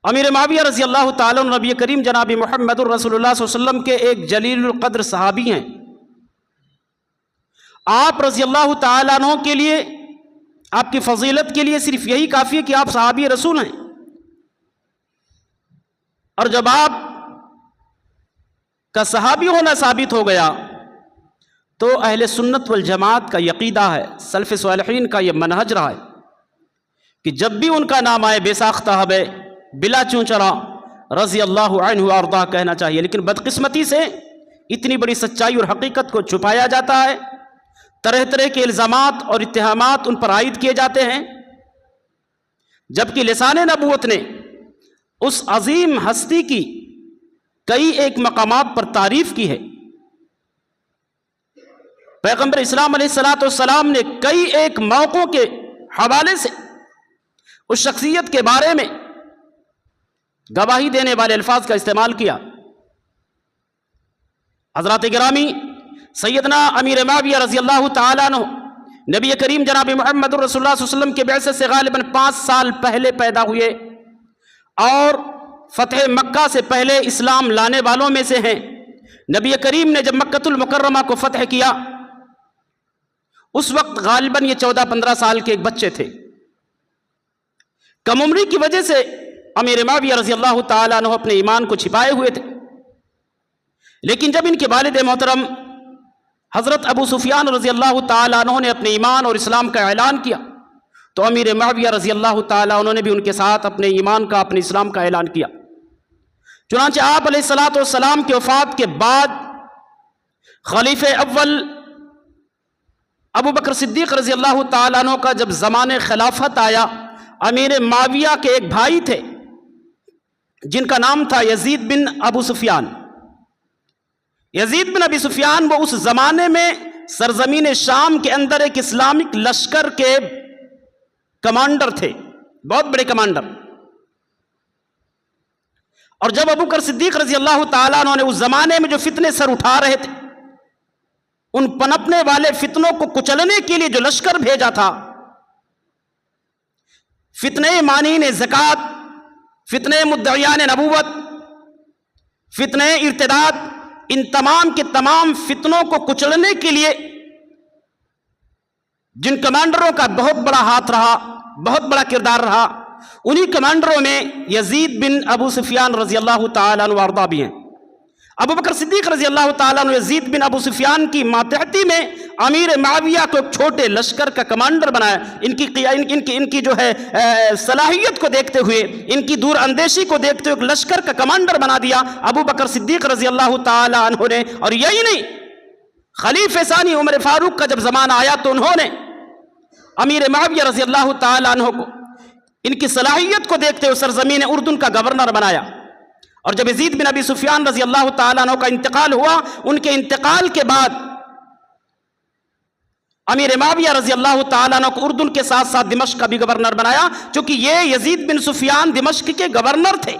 امیر معاویہ رضی اللہ تعالیٰ عنہ نبی کریم جناب محمد الرسول اللہ صلی اللہ علیہ وسلم کے ایک جلیل القدر صحابی ہیں۔ آپ رضی اللہ تعالیٰ عنہ کے لیے، آپ کی فضیلت کے لیے صرف یہی کافی ہے کہ آپ صحابی رسول ہیں، اور جب آپ کا صحابی ہونا ثابت ہو گیا تو اہل سنت والجماعت کا عقیدہ ہے، سلف صالحین کا یہ منہج رہا ہے کہ جب بھی ان کا نام آئے بے ساختہ ہمیں بلا چونچرا رضی اللہ عنہ وارضاہ کہنا چاہیے۔ لیکن بدقسمتی سے اتنی بڑی سچائی اور حقیقت کو چھپایا جاتا ہے، طرح طرح کے الزامات اور اتہامات ان پر عائد کیے جاتے ہیں، جبکہ لسان نبوت نے اس عظیم ہستی کی کئی ایک مقامات پر تعریف کی ہے۔ پیغمبر اسلام علیہ السلام نے کئی ایک موقعوں کے حوالے سے اس شخصیت کے بارے میں گواہی دینے والے الفاظ کا استعمال کیا۔ حضرات گرامی، سیدنا امیر معاویہ رضی اللہ تعالیٰ عنہ نبی کریم جناب محمد الرسول اللہ صلی اللہ علیہ وسلم کے بعثت سے غالباً 5 سال پہلے پیدا ہوئے اور فتح مکہ سے پہلے اسلام لانے والوں میں سے ہیں۔ نبی کریم نے جب مکۃ المکرمہ کو فتح کیا اس وقت غالباً یہ 14-15 سال کے ایک بچے تھے۔ کم عمری کی وجہ سے امیر معاویہ رضی اللہ تعالیٰ عنہ اپنے ایمان کو چھپائے ہوئے تھے، لیکن جب ان کے والد محترم حضرت ابو سفیان رضی اللہ تعالیٰ عنہ نے اپنے ایمان اور اسلام کا اعلان کیا تو امیر معاویہ رضی اللہ تعالیٰ عنہ نے بھی ان کے ساتھ اپنے ایمان کا، اپنے اسلام کا اعلان کیا۔ چنانچہ آپ علیہ السلام کی وفات کے بعد خلیفہ اول ابو بکر صدیق رضی اللہ تعالیٰ عنہ کا جب زمان خلافت آیا، امیر معاویہ کے ایک بھائی تھے جن کا نام تھا یزید بن ابو سفیان۔ یزید بن ابی سفیان وہ اس زمانے میں سرزمین شام کے اندر ایک اسلامک لشکر کے کمانڈر تھے، بہت بڑے کمانڈر۔ اور جب ابو بکر صدیق رضی اللہ تعالیٰ عنہ نے اس زمانے میں جو فتنے سر اٹھا رہے تھے، ان پنپنے والے فتنوں کو کچلنے کے لیے جو لشکر بھیجا تھا، فتنے مانین زکوٰۃ، فتنے مدعیان نبوت، فتنے ارتداد، ان تمام کے تمام فتنوں کو کچلنے کے لیے جن کمانڈروں کا بہت بڑا ہاتھ رہا، بہت بڑا کردار رہا، انہی کمانڈروں میں یزید بن ابو سفیان رضی اللہ تعالیٰ عنہ وارضاہ بھی ہیں۔ ابو بکر صدیق رضی اللہ تعالیٰ عنہ یزید بن ابو سفیان کی ماتحتی میں امیر معاویہ کو ایک چھوٹے لشکر کا کمانڈر بنایا۔ ان کی جو ہے صلاحیت کو دیکھتے ہوئے، ان کی دور اندیشی کو دیکھتے ہوئے ایک لشکر کا کمانڈر بنا دیا ابو بکر صدیق رضی اللہ تعالیٰ عنہ نے۔ اور یہی نہیں، خلیفہ ثانی عمر فاروق کا جب زمانہ آیا تو انہوں نے امیر معاویہ رضی اللہ تعالیٰ عنہ کو ان کی صلاحیت کو دیکھتے ہوئے سرزمین اردن کا گورنر بنایا۔ اور جب یزید بن ابی سفیان رضی اللہ تعالیٰ عنہ کا انتقال ہوا، ان کے انتقال کے بعد امیر معاویہ رضی اللہ تعالیٰ عنہ کو اردن کے ساتھ ساتھ دمشق کا بھی گورنر بنایا، چونکہ یہ یزید بن سفیان دمشق کے گورنر تھے۔